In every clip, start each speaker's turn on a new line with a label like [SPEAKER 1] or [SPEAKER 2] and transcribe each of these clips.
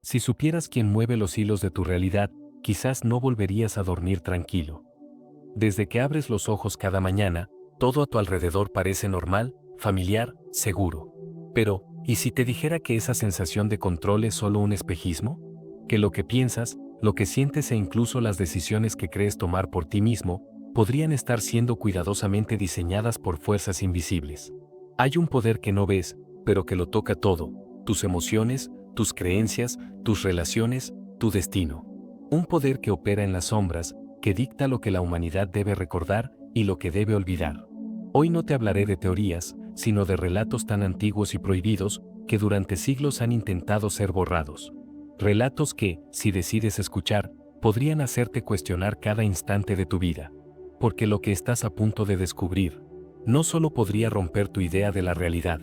[SPEAKER 1] Si supieras quién mueve los hilos de tu realidad, quizás no volverías a dormir tranquilo. Desde que abres los ojos cada mañana, todo a tu alrededor parece normal, familiar, seguro. Pero, ¿y si te dijera que esa sensación de control es solo un espejismo? Que lo que piensas, lo que sientes e incluso las decisiones que crees tomar por ti mismo, podrían estar siendo cuidadosamente diseñadas por fuerzas invisibles. Hay un poder que no ves, pero que lo toca todo: tus emociones, tus creencias, tus relaciones, tu destino. Un poder que opera en las sombras, que dicta lo que la humanidad debe recordar y lo que debe olvidar. Hoy no te hablaré de teorías, sino de relatos tan antiguos y prohibidos que durante siglos han intentado ser borrados. Relatos que, si decides escuchar, podrían hacerte cuestionar cada instante de tu vida. Porque lo que estás a punto de descubrir no solo podría romper tu idea de la realidad,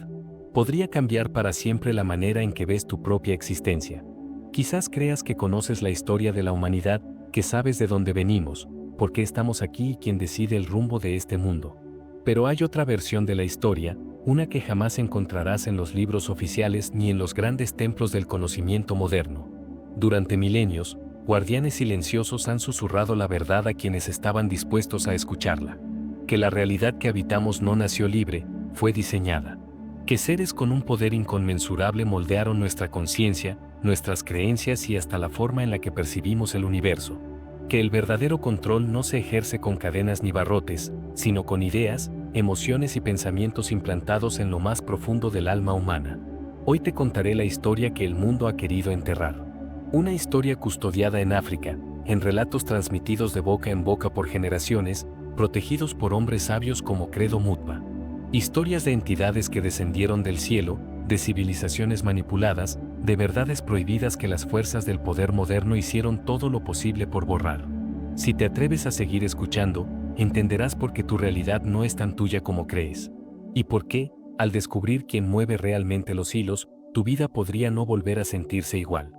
[SPEAKER 1] podría cambiar para siempre la manera en que ves tu propia existencia. Quizás creas que conoces la historia de la humanidad, que sabes de dónde venimos, por qué estamos aquí y quién decide el rumbo de este mundo. Pero hay otra versión de la historia, una que jamás encontrarás en los libros oficiales ni en los grandes templos del conocimiento moderno. Durante milenios, guardianes silenciosos han susurrado la verdad a quienes estaban dispuestos a escucharla. Que la realidad que habitamos no nació libre, fue diseñada. Que seres con un poder inconmensurable moldearon nuestra conciencia, nuestras creencias y hasta la forma en la que percibimos el universo. Que el verdadero control no se ejerce con cadenas ni barrotes, sino con ideas, emociones y pensamientos implantados en lo más profundo del alma humana. Hoy te contaré la historia que el mundo ha querido enterrar. Una historia custodiada en África, en relatos transmitidos de boca en boca por generaciones, protegidos por hombres sabios como Credo Mutwa. Historias de entidades que descendieron del cielo, de civilizaciones manipuladas, de verdades prohibidas que las fuerzas del poder moderno hicieron todo lo posible por borrar. Si te atreves a seguir escuchando, entenderás por qué tu realidad no es tan tuya como crees. Y por qué, al descubrir quién mueve realmente los hilos, tu vida podría no volver a sentirse igual.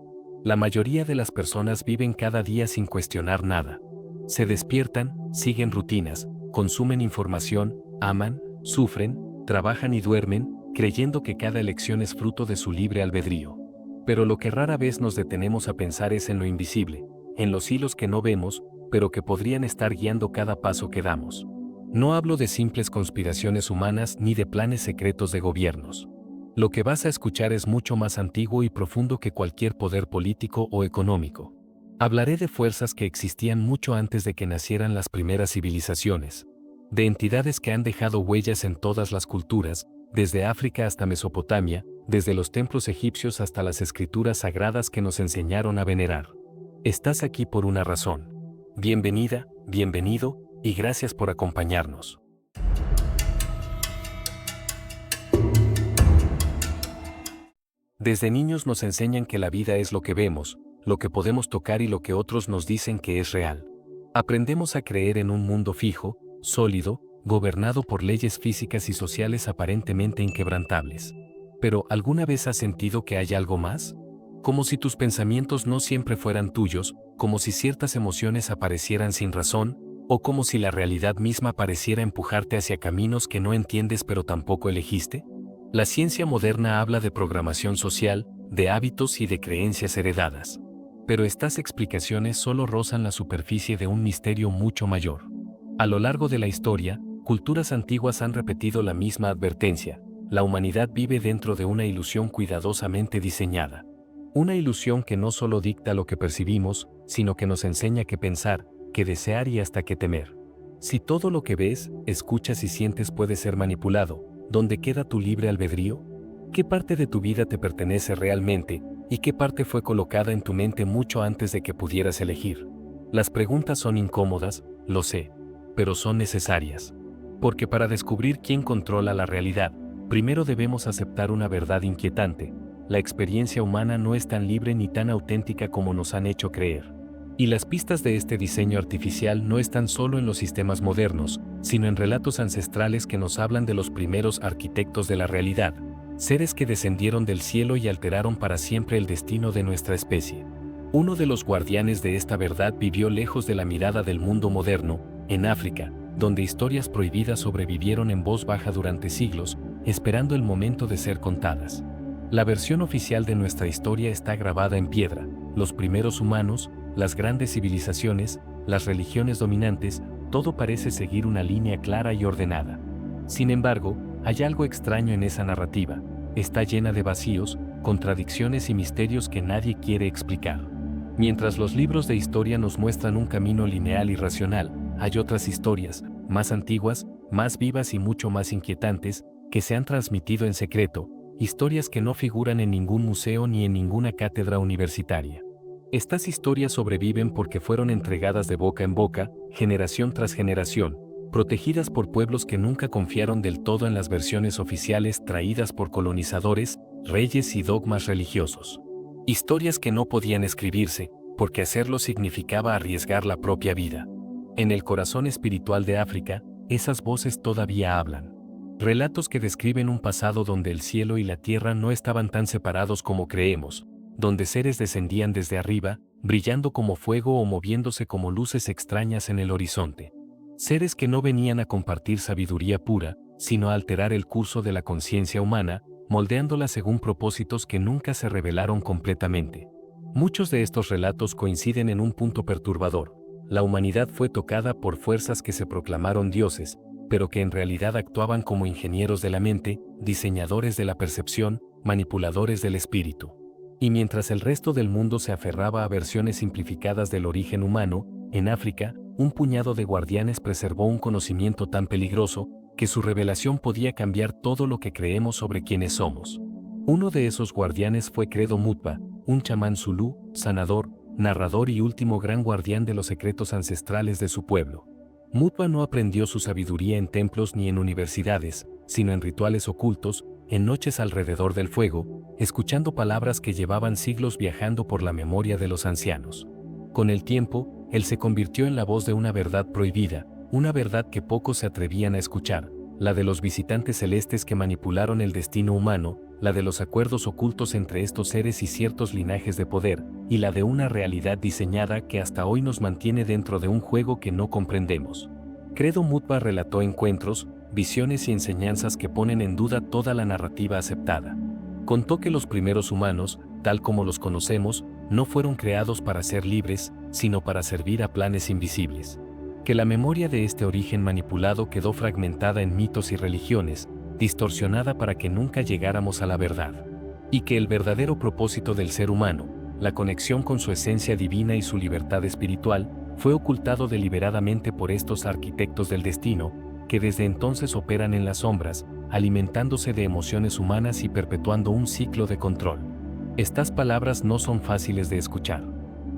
[SPEAKER 1] La mayoría de las personas viven cada día sin cuestionar nada. Se despiertan, siguen rutinas, consumen información, aman, sufren, trabajan y duermen, creyendo que cada elección es fruto de su libre albedrío. Pero lo que rara vez nos detenemos a pensar es en lo invisible, en los hilos que no vemos, pero que podrían estar guiando cada paso que damos. No hablo de simples conspiraciones humanas ni de planes secretos de gobiernos. Lo que vas a escuchar es mucho más antiguo y profundo que cualquier poder político o económico. Hablaré de fuerzas que existían mucho antes de que nacieran las primeras civilizaciones, de entidades que han dejado huellas en todas las culturas, desde África hasta Mesopotamia, desde los templos egipcios hasta las escrituras sagradas que nos enseñaron a venerar. Estás aquí por una razón. Bienvenida, bienvenido, y gracias por acompañarnos. Desde niños nos enseñan que la vida es lo que vemos, lo que podemos tocar y lo que otros nos dicen que es real. Aprendemos a creer en un mundo fijo, sólido, gobernado por leyes físicas y sociales aparentemente inquebrantables. Pero, ¿alguna vez has sentido que hay algo más? Como si tus pensamientos no siempre fueran tuyos, como si ciertas emociones aparecieran sin razón, o como si la realidad misma pareciera empujarte hacia caminos que no entiendes pero tampoco elegiste. La ciencia moderna habla de programación social, de hábitos y de creencias heredadas. Pero estas explicaciones solo rozan la superficie de un misterio mucho mayor. A lo largo de la historia, culturas antiguas han repetido la misma advertencia: la humanidad vive dentro de una ilusión cuidadosamente diseñada. Una ilusión que no solo dicta lo que percibimos, sino que nos enseña qué pensar, qué desear y hasta qué temer. Si todo lo que ves, escuchas y sientes puede ser manipulado, ¿dónde queda tu libre albedrío? ¿Qué parte de tu vida te pertenece realmente, y qué parte fue colocada en tu mente mucho antes de que pudieras elegir? Las preguntas son incómodas, lo sé, pero son necesarias. Porque para descubrir quién controla la realidad, primero debemos aceptar una verdad inquietante: la experiencia humana no es tan libre ni tan auténtica como nos han hecho creer. Y las pistas de este diseño artificial no están solo en los sistemas modernos, sino en relatos ancestrales que nos hablan de los primeros arquitectos de la realidad, seres que descendieron del cielo y alteraron para siempre el destino de nuestra especie. Uno de los guardianes de esta verdad vivió lejos de la mirada del mundo moderno, en África, donde historias prohibidas sobrevivieron en voz baja durante siglos, esperando el momento de ser contadas. La versión oficial de nuestra historia está grabada en piedra. Los primeros humanos, las grandes civilizaciones, las religiones dominantes, todo parece seguir una línea clara y ordenada. Sin embargo, hay algo extraño en esa narrativa. Está llena de vacíos, contradicciones y misterios que nadie quiere explicar. Mientras los libros de historia nos muestran un camino lineal y racional, hay otras historias, más antiguas, más vivas y mucho más inquietantes, que se han transmitido en secreto, historias que no figuran en ningún museo ni en ninguna cátedra universitaria. Estas historias sobreviven porque fueron entregadas de boca en boca, generación tras generación, protegidas por pueblos que nunca confiaron del todo en las versiones oficiales traídas por colonizadores, reyes y dogmas religiosos. Historias que no podían escribirse, porque hacerlo significaba arriesgar la propia vida. En el corazón espiritual de África, esas voces todavía hablan. Relatos que describen un pasado donde el cielo y la tierra no estaban tan separados como creemos, donde seres descendían desde arriba, brillando como fuego o moviéndose como luces extrañas en el horizonte. Seres que no venían a compartir sabiduría pura, sino a alterar el curso de la conciencia humana, moldeándola según propósitos que nunca se revelaron completamente. Muchos de estos relatos coinciden en un punto perturbador. La humanidad fue tocada por fuerzas que se proclamaron dioses, pero que en realidad actuaban como ingenieros de la mente, diseñadores de la percepción, manipuladores del espíritu. Y mientras el resto del mundo se aferraba a versiones simplificadas del origen humano, en África, un puñado de guardianes preservó un conocimiento tan peligroso, que su revelación podía cambiar todo lo que creemos sobre quiénes somos. Uno de esos guardianes fue Credo Mutwa, un chamán zulú, sanador, narrador y último gran guardián de los secretos ancestrales de su pueblo. Mutwa no aprendió su sabiduría en templos ni en universidades, sino en rituales ocultos, en noches alrededor del fuego, escuchando palabras que llevaban siglos viajando por la memoria de los ancianos. Con el tiempo, él se convirtió en la voz de una verdad prohibida, una verdad que pocos se atrevían a escuchar, la de los visitantes celestes que manipularon el destino humano, la de los acuerdos ocultos entre estos seres y ciertos linajes de poder, y la de una realidad diseñada que hasta hoy nos mantiene dentro de un juego que no comprendemos. Credo Mutwa relató encuentros, visiones y enseñanzas que ponen en duda toda la narrativa aceptada. Contó que los primeros humanos, tal como los conocemos, no fueron creados para ser libres, sino para servir a planes invisibles. Que la memoria de este origen manipulado quedó fragmentada en mitos y religiones, distorsionada para que nunca llegáramos a la verdad. Y que el verdadero propósito del ser humano, la conexión con su esencia divina y su libertad espiritual, fue ocultado deliberadamente por estos arquitectos del destino, que desde entonces operan en las sombras, alimentándose de emociones humanas y perpetuando un ciclo de control. Estas palabras no son fáciles de escuchar.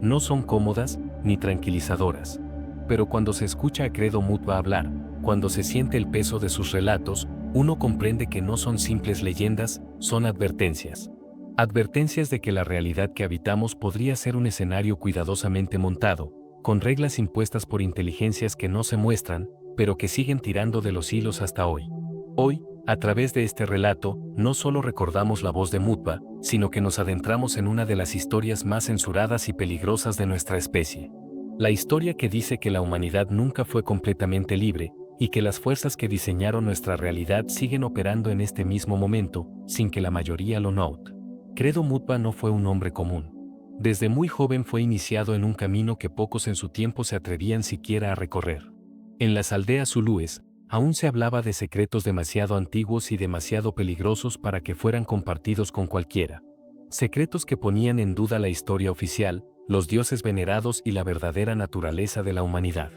[SPEAKER 1] No son cómodas ni tranquilizadoras. Pero cuando se escucha a Credo Mutwa hablar, cuando se siente el peso de sus relatos, uno comprende que no son simples leyendas, son advertencias. Advertencias de que la realidad que habitamos podría ser un escenario cuidadosamente montado, con reglas impuestas por inteligencias que no se muestran, pero que siguen tirando de los hilos hasta hoy. Hoy, a través de este relato, no solo recordamos la voz de Mutwa, sino que nos adentramos en una de las historias más censuradas y peligrosas de nuestra especie. La historia que dice que la humanidad nunca fue completamente libre, y que las fuerzas que diseñaron nuestra realidad siguen operando en este mismo momento, sin que la mayoría lo note. Credo Mutwa no fue un hombre común. Desde muy joven fue iniciado en un camino que pocos en su tiempo se atrevían siquiera a recorrer. En las aldeas zulúes, aún se hablaba de secretos demasiado antiguos y demasiado peligrosos para que fueran compartidos con cualquiera. Secretos que ponían en duda la historia oficial, los dioses venerados y la verdadera naturaleza de la humanidad.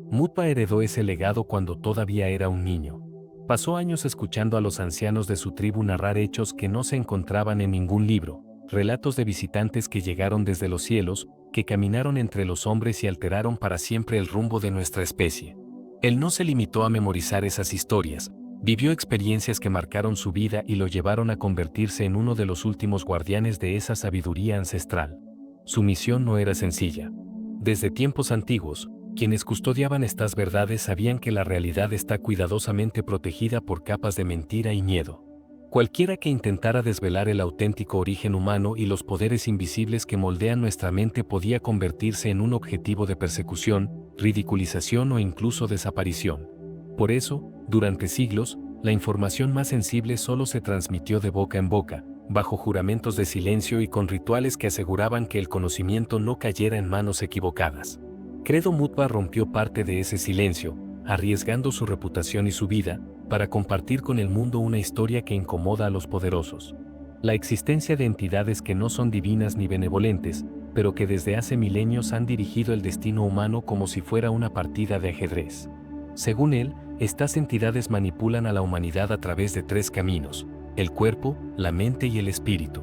[SPEAKER 1] Mutwa heredó ese legado cuando todavía era un niño. Pasó años escuchando a los ancianos de su tribu narrar hechos que no se encontraban en ningún libro, relatos de visitantes que llegaron desde los cielos, que caminaron entre los hombres y alteraron para siempre el rumbo de nuestra especie. Él no se limitó a memorizar esas historias, vivió experiencias que marcaron su vida y lo llevaron a convertirse en uno de los últimos guardianes de esa sabiduría ancestral. Su misión no era sencilla. Desde tiempos antiguos, quienes custodiaban estas verdades sabían que la realidad está cuidadosamente protegida por capas de mentira y miedo. Cualquiera que intentara desvelar el auténtico origen humano y los poderes invisibles que moldean nuestra mente podía convertirse en un objetivo de persecución, ridiculización o incluso desaparición. Por eso, durante siglos, la información más sensible solo se transmitió de boca en boca, bajo juramentos de silencio y con rituales que aseguraban que el conocimiento no cayera en manos equivocadas. Credo Mutwa rompió parte de ese silencio, arriesgando su reputación y su vida, para compartir con el mundo una historia que incomoda a los poderosos. La existencia de entidades que no son divinas ni benevolentes, pero que desde hace milenios han dirigido el destino humano como si fuera una partida de ajedrez. Según él, estas entidades manipulan a la humanidad a través de 3 caminos: el cuerpo, la mente y el espíritu.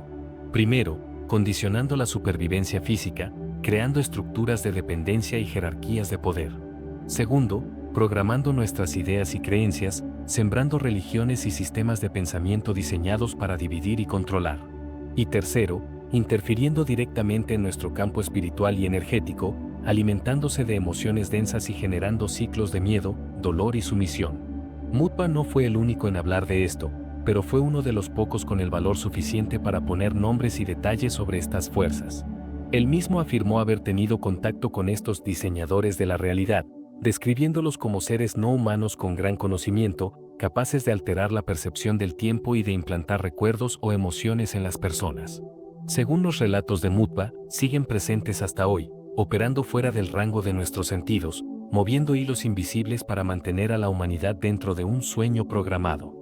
[SPEAKER 1] Primero, condicionando la supervivencia física, creando estructuras de dependencia y jerarquías de poder. Segundo, programando nuestras ideas y creencias, sembrando religiones y sistemas de pensamiento diseñados para dividir y controlar. Y tercero, interfiriendo directamente en nuestro campo espiritual y energético, alimentándose de emociones densas y generando ciclos de miedo, dolor y sumisión. Mutwa no fue el único en hablar de esto, pero fue uno de los pocos con el valor suficiente para poner nombres y detalles sobre estas fuerzas. Él mismo afirmó haber tenido contacto con estos diseñadores de la realidad, describiéndolos como seres no humanos con gran conocimiento, capaces de alterar la percepción del tiempo y de implantar recuerdos o emociones en las personas. Según los relatos de Mutwa, siguen presentes hasta hoy, operando fuera del rango de nuestros sentidos, moviendo hilos invisibles para mantener a la humanidad dentro de un sueño programado.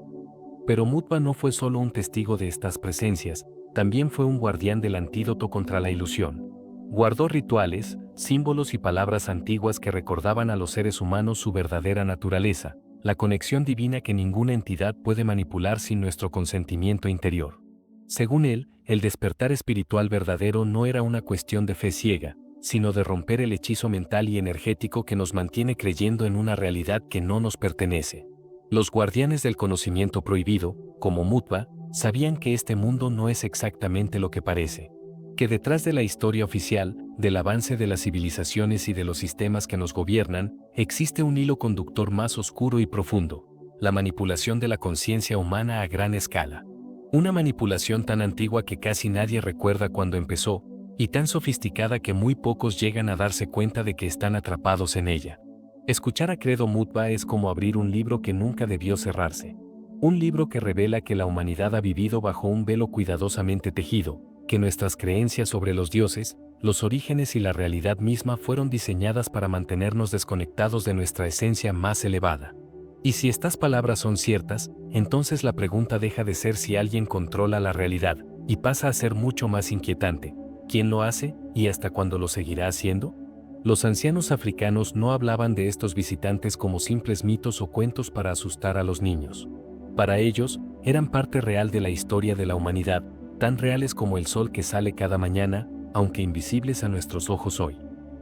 [SPEAKER 1] Pero Mutwa no fue solo un testigo de estas presencias, también fue un guardián del antídoto contra la ilusión. Guardó rituales, símbolos y palabras antiguas que recordaban a los seres humanos su verdadera naturaleza, la conexión divina que ninguna entidad puede manipular sin nuestro consentimiento interior. Según él, el despertar espiritual verdadero no era una cuestión de fe ciega, sino de romper el hechizo mental y energético que nos mantiene creyendo en una realidad que no nos pertenece. Los guardianes del conocimiento prohibido, como Mutwa, sabían que este mundo no es exactamente lo que parece. Que detrás de la historia oficial, del avance de las civilizaciones y de los sistemas que nos gobiernan, existe un hilo conductor más oscuro y profundo: la manipulación de la conciencia humana a gran escala. Una manipulación tan antigua que casi nadie recuerda cuándo empezó, y tan sofisticada que muy pocos llegan a darse cuenta de que están atrapados en ella. Escuchar a Credo Mutwa es como abrir un libro que nunca debió cerrarse. Un libro que revela que la humanidad ha vivido bajo un velo cuidadosamente tejido, que nuestras creencias sobre los dioses, los orígenes y la realidad misma fueron diseñadas para mantenernos desconectados de nuestra esencia más elevada. Y si estas palabras son ciertas, entonces la pregunta deja de ser si alguien controla la realidad, y pasa a ser mucho más inquietante: ¿quién lo hace y hasta cuándo lo seguirá haciendo? Los ancianos africanos no hablaban de estos visitantes como simples mitos o cuentos para asustar a los niños. Para ellos, eran parte real de la historia de la humanidad, tan reales como el sol que sale cada mañana, aunque invisibles a nuestros ojos hoy.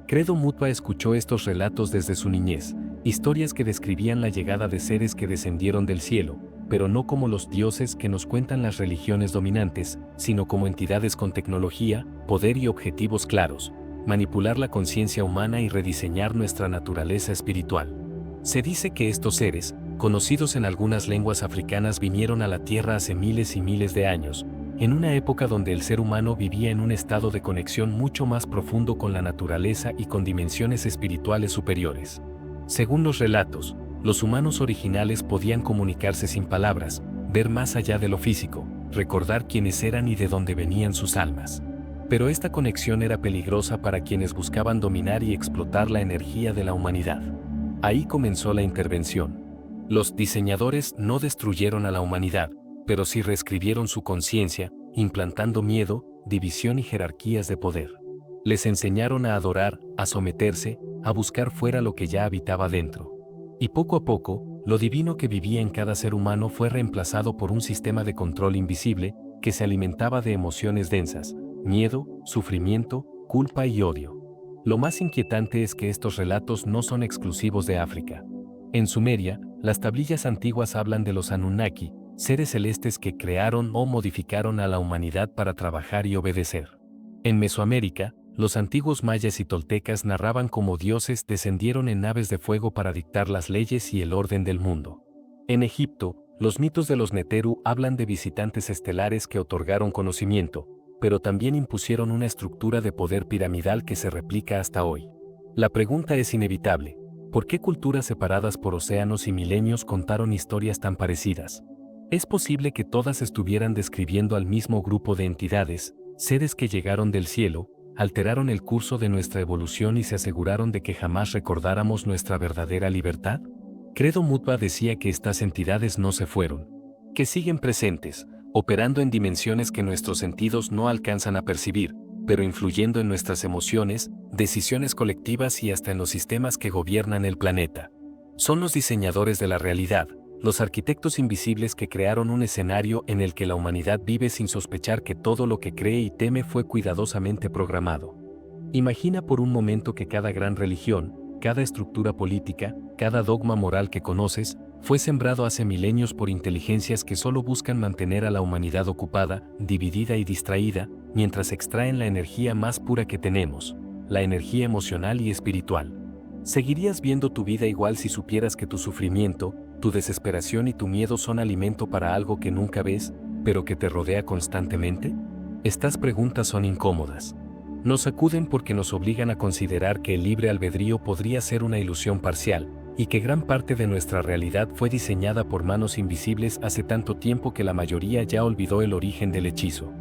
[SPEAKER 1] Credo Mutwa escuchó estos relatos desde su niñez, historias que describían la llegada de seres que descendieron del cielo, pero no como los dioses que nos cuentan las religiones dominantes, sino como entidades con tecnología, poder y objetivos claros: manipular la conciencia humana y rediseñar nuestra naturaleza espiritual. Se dice que estos seres, conocidos en algunas lenguas africanas, vinieron a la Tierra hace miles y miles de años, en una época donde el ser humano vivía en un estado de conexión mucho más profundo con la naturaleza y con dimensiones espirituales superiores. Según los relatos, los humanos originales podían comunicarse sin palabras, ver más allá de lo físico, recordar quiénes eran y de dónde venían sus almas. Pero esta conexión era peligrosa para quienes buscaban dominar y explotar la energía de la humanidad. Ahí comenzó la intervención. Los diseñadores no destruyeron a la humanidad, pero sí reescribieron su conciencia, implantando miedo, división y jerarquías de poder. Les enseñaron a adorar, a someterse, a buscar fuera lo que ya habitaba dentro. Y poco a poco, lo divino que vivía en cada ser humano fue reemplazado por un sistema de control invisible que se alimentaba de emociones densas: miedo, sufrimiento, culpa y odio. Lo más inquietante es que estos relatos no son exclusivos de África. En Sumeria, las tablillas antiguas hablan de los Anunnaki, seres celestes que crearon o modificaron a la humanidad para trabajar y obedecer. En Mesoamérica, los antiguos mayas y toltecas narraban cómo dioses descendieron en naves de fuego para dictar las leyes y el orden del mundo. En Egipto, los mitos de los Neteru hablan de visitantes estelares que otorgaron conocimiento, pero también impusieron una estructura de poder piramidal que se replica hasta hoy. La pregunta es inevitable: ¿por qué culturas separadas por océanos y milenios contaron historias tan parecidas? Es posible que todas estuvieran describiendo al mismo grupo de entidades, seres que llegaron del cielo, alteraron el curso de nuestra evolución y se aseguraron de que jamás recordáramos nuestra verdadera libertad. Credo Mutwa decía que estas entidades no se fueron, que siguen presentes, operando en dimensiones que nuestros sentidos no alcanzan a percibir, pero influyendo en nuestras emociones, decisiones colectivas y hasta en los sistemas que gobiernan el planeta. Son los diseñadores de la realidad, los arquitectos invisibles que crearon un escenario en el que la humanidad vive sin sospechar que todo lo que cree y teme fue cuidadosamente programado. Imagina por un momento que cada gran religión, cada estructura política, cada dogma moral que conoces, fue sembrado hace milenios por inteligencias que solo buscan mantener a la humanidad ocupada, dividida y distraída, mientras extraen la energía más pura que tenemos, la energía emocional y espiritual. ¿Seguirías viendo tu vida igual si supieras que tu sufrimiento, tu desesperación y tu miedo son alimento para algo que nunca ves, pero que te rodea constantemente? Estas preguntas son incómodas. Nos sacuden porque nos obligan a considerar que el libre albedrío podría ser una ilusión parcial, y que gran parte de nuestra realidad fue diseñada por manos invisibles hace tanto tiempo que la mayoría ya olvidó el origen del hechizo.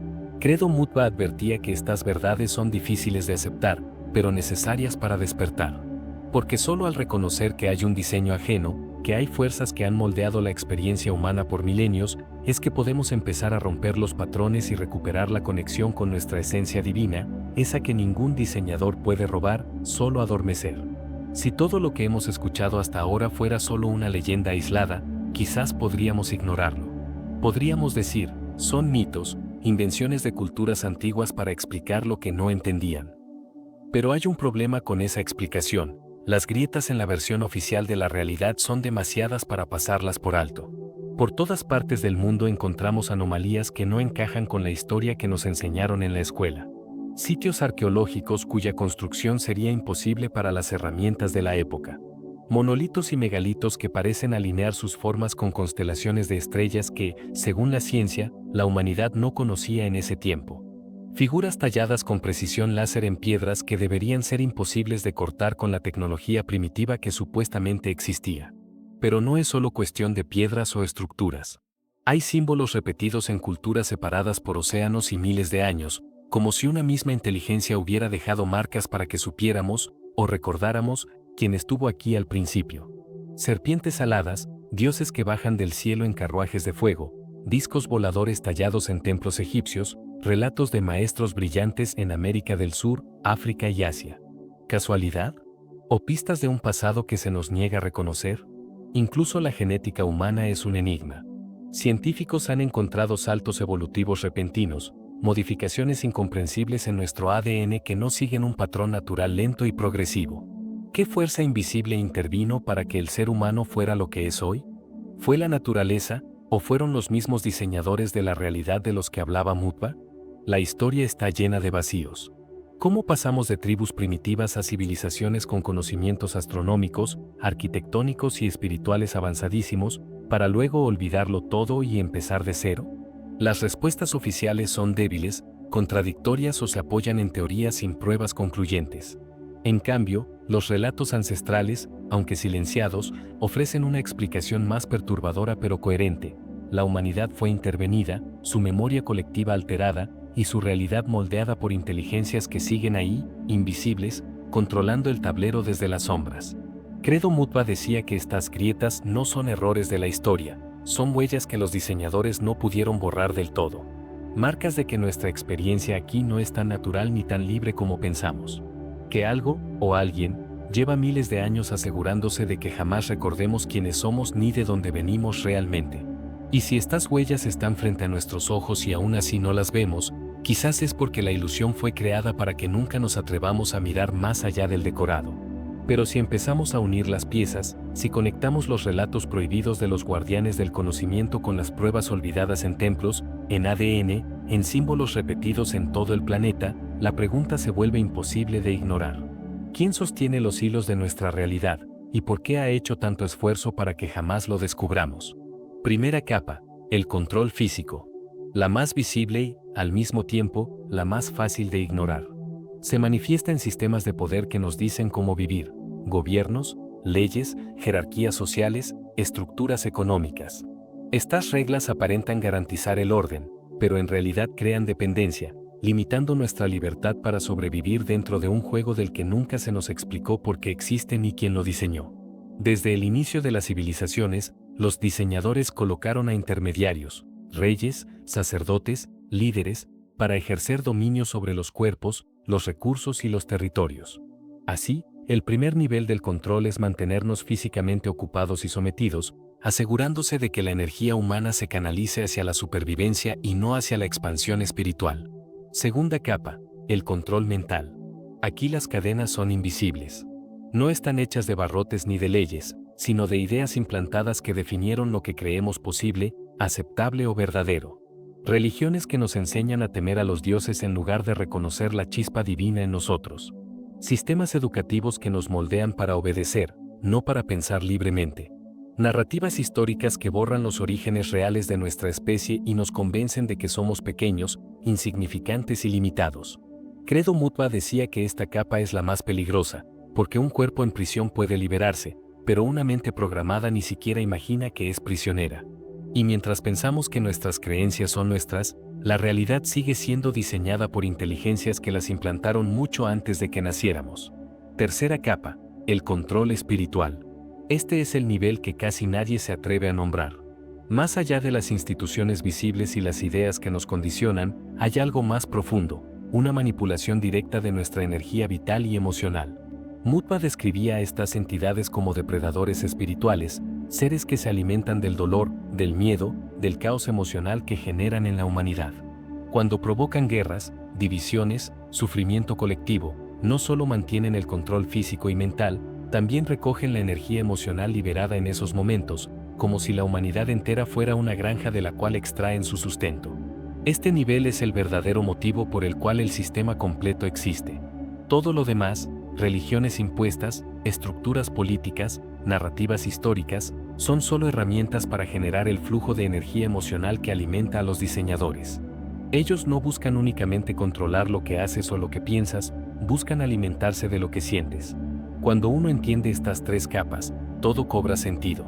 [SPEAKER 1] Credo Mutwa advertía que estas verdades son difíciles de aceptar, pero necesarias para despertar. Porque solo al reconocer que hay un diseño ajeno, que hay fuerzas que han moldeado la experiencia humana por milenios, es que podemos empezar a romper los patrones y recuperar la conexión con nuestra esencia divina, esa que ningún diseñador puede robar, solo adormecer. Si todo lo que hemos escuchado hasta ahora fuera solo una leyenda aislada, quizás podríamos ignorarlo. Podríamos decir, son mitos, invenciones de culturas antiguas para explicar lo que no entendían. Pero hay un problema con esa explicación. Las grietas en la versión oficial de la realidad son demasiadas para pasarlas por alto. Por todas partes del mundo encontramos anomalías que no encajan con la historia que nos enseñaron en la escuela. Sitios arqueológicos cuya construcción sería imposible para las herramientas de la época. Monolitos y megalitos que parecen alinear sus formas con constelaciones de estrellas que, según la ciencia, la humanidad no conocía en ese tiempo. Figuras talladas con precisión láser en piedras que deberían ser imposibles de cortar con la tecnología primitiva que supuestamente existía. Pero no es solo cuestión de piedras o estructuras. Hay símbolos repetidos en culturas separadas por océanos y miles de años, como si una misma inteligencia hubiera dejado marcas para que supiéramos, o recordáramos, quién estuvo aquí al principio. Serpientes aladas, dioses que bajan del cielo en carruajes de fuego, discos voladores tallados en templos egipcios, relatos de maestros brillantes en América del Sur, África y Asia. ¿Casualidad? ¿O pistas de un pasado que se nos niega a reconocer? Incluso la genética humana es un enigma. Científicos han encontrado saltos evolutivos repentinos, modificaciones incomprensibles en nuestro ADN que no siguen un patrón natural lento y progresivo. ¿Qué fuerza invisible intervino para que el ser humano fuera lo que es hoy? ¿Fue la naturaleza, o fueron los mismos diseñadores de la realidad de los que hablaba Mutwa? La historia está llena de vacíos. ¿Cómo pasamos de tribus primitivas a civilizaciones con conocimientos astronómicos, arquitectónicos y espirituales avanzadísimos, para luego olvidarlo todo y empezar de cero? Las respuestas oficiales son débiles, contradictorias o se apoyan en teorías sin pruebas concluyentes. En cambio, los relatos ancestrales, aunque silenciados, ofrecen una explicación más perturbadora pero coherente. La humanidad fue intervenida, su memoria colectiva alterada, y su realidad moldeada por inteligencias que siguen ahí, invisibles, controlando el tablero desde las sombras. Credo Mutwa decía que estas grietas no son errores de la historia, son huellas que los diseñadores no pudieron borrar del todo. Marcas de que nuestra experiencia aquí no es tan natural ni tan libre como pensamos. Que algo, o alguien, lleva miles de años asegurándose de que jamás recordemos quiénes somos ni de dónde venimos realmente. Y si estas huellas están frente a nuestros ojos y aún así no las vemos, quizás es porque la ilusión fue creada para que nunca nos atrevamos a mirar más allá del decorado. Pero si empezamos a unir las piezas, si conectamos los relatos prohibidos de los guardianes del conocimiento con las pruebas olvidadas en templos, en ADN, en símbolos repetidos en todo el planeta, la pregunta se vuelve imposible de ignorar. ¿Quién sostiene los hilos de nuestra realidad, y por qué ha hecho tanto esfuerzo para que jamás lo descubramos? Primera capa, el control físico. La más visible y, al mismo tiempo, la más fácil de ignorar. Se manifiesta en sistemas de poder que nos dicen cómo vivir, gobiernos, leyes, jerarquías sociales, estructuras económicas. Estas reglas aparentan garantizar el orden, pero en realidad crean dependencia, limitando nuestra libertad para sobrevivir dentro de un juego del que nunca se nos explicó por qué existe ni quién lo diseñó. Desde el inicio de las civilizaciones, los diseñadores colocaron a intermediarios, reyes, sacerdotes, líderes, para ejercer dominio sobre los cuerpos, los recursos y los territorios. Así, el primer nivel del control es mantenernos físicamente ocupados y sometidos, asegurándose de que la energía humana se canalice hacia la supervivencia y no hacia la expansión espiritual. Segunda capa, el control mental. Aquí las cadenas son invisibles. No están hechas de barrotes ni de leyes, sino de ideas implantadas que definieron lo que creemos posible, aceptable o verdadero. Religiones que nos enseñan a temer a los dioses en lugar de reconocer la chispa divina en nosotros. Sistemas educativos que nos moldean para obedecer, no para pensar libremente. Narrativas históricas que borran los orígenes reales de nuestra especie y nos convencen de que somos pequeños, insignificantes y limitados. Credo Mutwa decía que esta capa es la más peligrosa, porque un cuerpo en prisión puede liberarse, pero una mente programada ni siquiera imagina que es prisionera. Y mientras pensamos que nuestras creencias son nuestras, la realidad sigue siendo diseñada por inteligencias que las implantaron mucho antes de que naciéramos. Tercera capa, el control espiritual. Este es el nivel que casi nadie se atreve a nombrar. Más allá de las instituciones visibles y las ideas que nos condicionan, hay algo más profundo, una manipulación directa de nuestra energía vital y emocional. Mutwa describía a estas entidades como depredadores espirituales, seres que se alimentan del dolor, del miedo, del caos emocional que generan en la humanidad. Cuando provocan guerras, divisiones, sufrimiento colectivo, no solo mantienen el control físico y mental, también recogen la energía emocional liberada en esos momentos, como si la humanidad entera fuera una granja de la cual extraen su sustento. Este nivel es el verdadero motivo por el cual el sistema completo existe. Todo lo demás, religiones impuestas, estructuras políticas, narrativas históricas, son solo herramientas para generar el flujo de energía emocional que alimenta a los diseñadores. Ellos no buscan únicamente controlar lo que haces o lo que piensas, buscan alimentarse de lo que sientes. Cuando uno entiende estas tres capas, todo cobra sentido.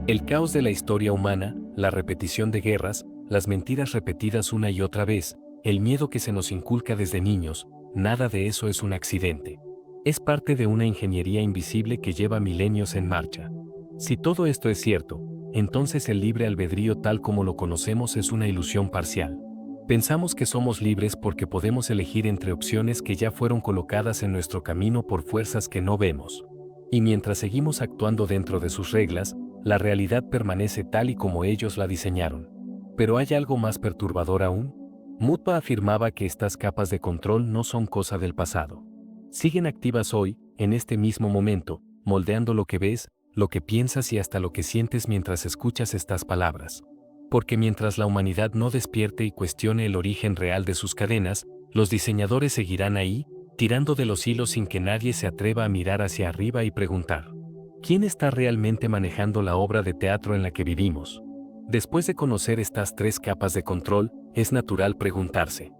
[SPEAKER 1] El caos de la historia humana, la repetición de guerras, las mentiras repetidas una y otra vez, el miedo que se nos inculca desde niños, nada de eso es un accidente. Es parte de una ingeniería invisible que lleva milenios en marcha. Si todo esto es cierto, entonces el libre albedrío tal como lo conocemos es una ilusión parcial. Pensamos que somos libres porque podemos elegir entre opciones que ya fueron colocadas en nuestro camino por fuerzas que no vemos. Y mientras seguimos actuando dentro de sus reglas, la realidad permanece tal y como ellos la diseñaron. Pero hay algo más perturbador aún. Mutwa afirmaba que estas capas de control no son cosa del pasado. Siguen activas hoy, en este mismo momento, moldeando lo que ves, lo que piensas y hasta lo que sientes mientras escuchas estas palabras. Porque mientras la humanidad no despierte y cuestione el origen real de sus cadenas, los diseñadores seguirán ahí, tirando de los hilos sin que nadie se atreva a mirar hacia arriba y preguntar: ¿quién está realmente manejando la obra de teatro en la que vivimos? Después de conocer estas tres capas de control, es natural preguntarse: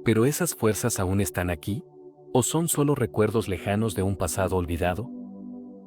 [SPEAKER 1] ¿pero esas fuerzas aún están aquí? ¿O son solo recuerdos lejanos de un pasado olvidado?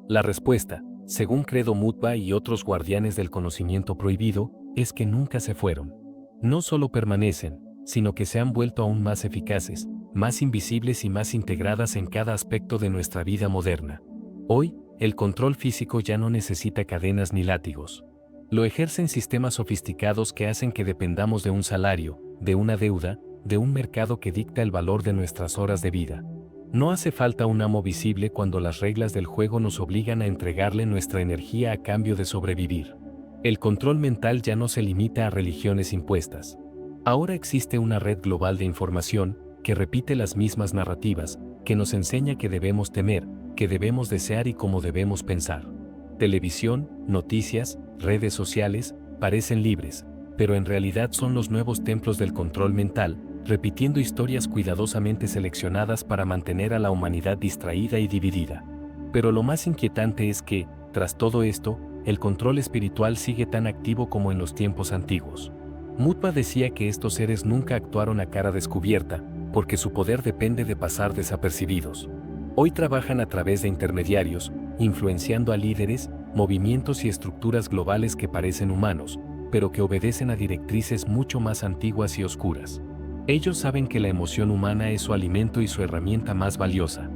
[SPEAKER 1] La respuesta, según Credo Mutwa y otros guardianes del conocimiento prohibido, es que nunca se fueron. No solo permanecen, sino que se han vuelto aún más eficaces, más invisibles y más integradas en cada aspecto de nuestra vida moderna. Hoy, el control físico ya no necesita cadenas ni látigos. Lo ejercen sistemas sofisticados que hacen que dependamos de un salario, de una deuda, de un mercado que dicta el valor de nuestras horas de vida. No hace falta un amo visible cuando las reglas del juego nos obligan a entregarle nuestra energía a cambio de sobrevivir. El control mental ya no se limita a religiones impuestas. Ahora existe una red global de información que repite las mismas narrativas, que nos enseña que debemos temer, que debemos desear y cómo debemos pensar. Televisión, noticias, redes sociales, parecen libres, pero en realidad son los nuevos templos del control mental, repitiendo historias cuidadosamente seleccionadas para mantener a la humanidad distraída y dividida. Pero lo más inquietante es que, tras todo esto, el control espiritual sigue tan activo como en los tiempos antiguos. Mutwa decía que estos seres nunca actuaron a cara descubierta, porque su poder depende de pasar desapercibidos. Hoy trabajan a través de intermediarios, influenciando a líderes, movimientos y estructuras globales que parecen humanos, pero que obedecen a directrices mucho más antiguas y oscuras. Ellos saben que la emoción humana es su alimento y su herramienta más valiosa.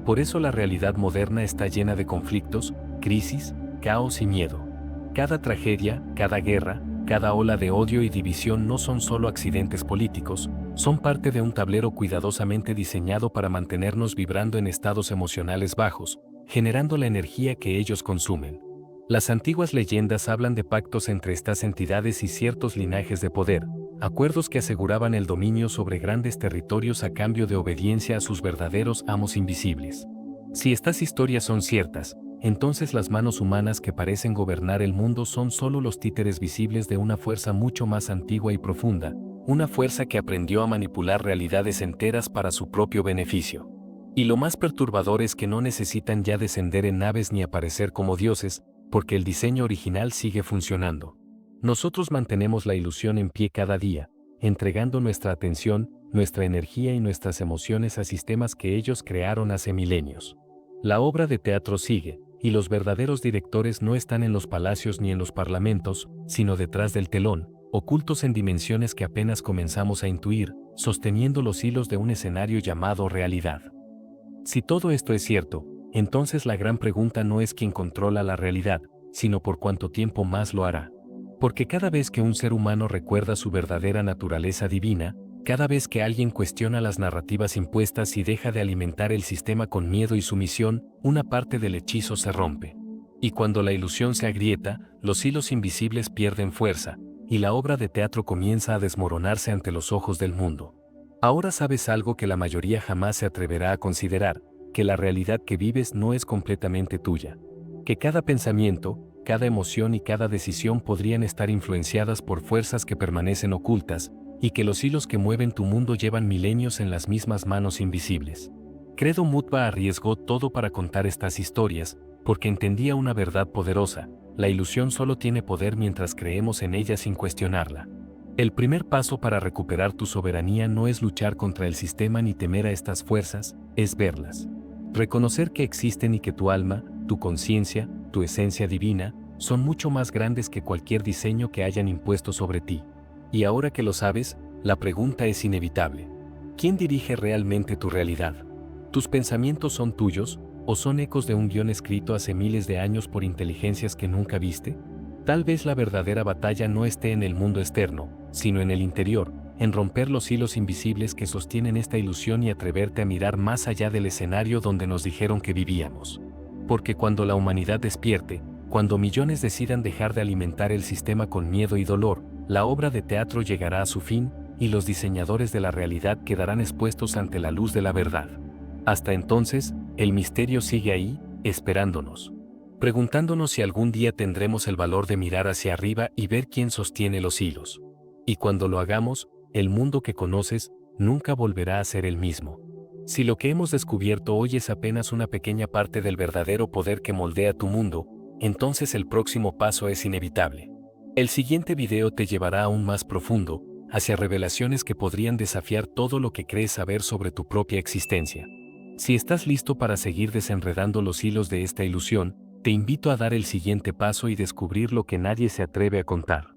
[SPEAKER 1] Por eso la realidad moderna está llena de conflictos, crisis, caos y miedo. Cada tragedia, cada guerra, cada ola de odio y división no son solo accidentes políticos, son parte de un tablero cuidadosamente diseñado para mantenernos vibrando en estados emocionales bajos, generando la energía que ellos consumen. Las antiguas leyendas hablan de pactos entre estas entidades y ciertos linajes de poder, acuerdos que aseguraban el dominio sobre grandes territorios a cambio de obediencia a sus verdaderos amos invisibles. Si estas historias son ciertas, entonces las manos humanas que parecen gobernar el mundo son solo los títeres visibles de una fuerza mucho más antigua y profunda, una fuerza que aprendió a manipular realidades enteras para su propio beneficio. Y lo más perturbador es que no necesitan ya descender en naves ni aparecer como dioses, porque el diseño original sigue funcionando. Nosotros mantenemos la ilusión en pie cada día, entregando nuestra atención, nuestra energía y nuestras emociones a sistemas que ellos crearon hace milenios. La obra de teatro sigue, y los verdaderos directores no están en los palacios ni en los parlamentos, sino detrás del telón, ocultos en dimensiones que apenas comenzamos a intuir, sosteniendo los hilos de un escenario llamado realidad. Si todo esto es cierto, entonces la gran pregunta no es quién controla la realidad, sino por cuánto tiempo más lo hará. Porque cada vez que un ser humano recuerda su verdadera naturaleza divina, cada vez que alguien cuestiona las narrativas impuestas y deja de alimentar el sistema con miedo y sumisión, una parte del hechizo se rompe. Y cuando la ilusión se agrieta, los hilos invisibles pierden fuerza, y la obra de teatro comienza a desmoronarse ante los ojos del mundo. Ahora sabes algo que la mayoría jamás se atreverá a considerar, que la realidad que vives no es completamente tuya. Que cada pensamiento, cada emoción y cada decisión podrían estar influenciadas por fuerzas que permanecen ocultas, y que los hilos que mueven tu mundo llevan milenios en las mismas manos invisibles. Credo Mutwa arriesgó todo para contar estas historias, porque entendía una verdad poderosa: la ilusión solo tiene poder mientras creemos en ella sin cuestionarla. El primer paso para recuperar tu soberanía no es luchar contra el sistema ni temer a estas fuerzas, es verlas. Reconocer que existen y que tu alma, tu conciencia, tu esencia divina, son mucho más grandes que cualquier diseño que hayan impuesto sobre ti. Y ahora que lo sabes, la pregunta es inevitable. ¿Quién dirige realmente tu realidad? ¿Tus pensamientos son tuyos, o son ecos de un guión escrito hace miles de años por inteligencias que nunca viste? Tal vez la verdadera batalla no esté en el mundo externo, sino en el interior, en romper los hilos invisibles que sostienen esta ilusión y atreverte a mirar más allá del escenario donde nos dijeron que vivíamos. Porque cuando la humanidad despierte, cuando millones decidan dejar de alimentar el sistema con miedo y dolor, la obra de teatro llegará a su fin, y los diseñadores de la realidad quedarán expuestos ante la luz de la verdad. Hasta entonces, el misterio sigue ahí, esperándonos. Preguntándonos si algún día tendremos el valor de mirar hacia arriba y ver quién sostiene los hilos. Y cuando lo hagamos, el mundo que conoces nunca volverá a ser el mismo. Si lo que hemos descubierto hoy es apenas una pequeña parte del verdadero poder que moldea tu mundo, entonces el próximo paso es inevitable. El siguiente video te llevará aún más profundo, hacia revelaciones que podrían desafiar todo lo que crees saber sobre tu propia existencia. Si estás listo para seguir desenredando los hilos de esta ilusión, te invito a dar el siguiente paso y descubrir lo que nadie se atreve a contar.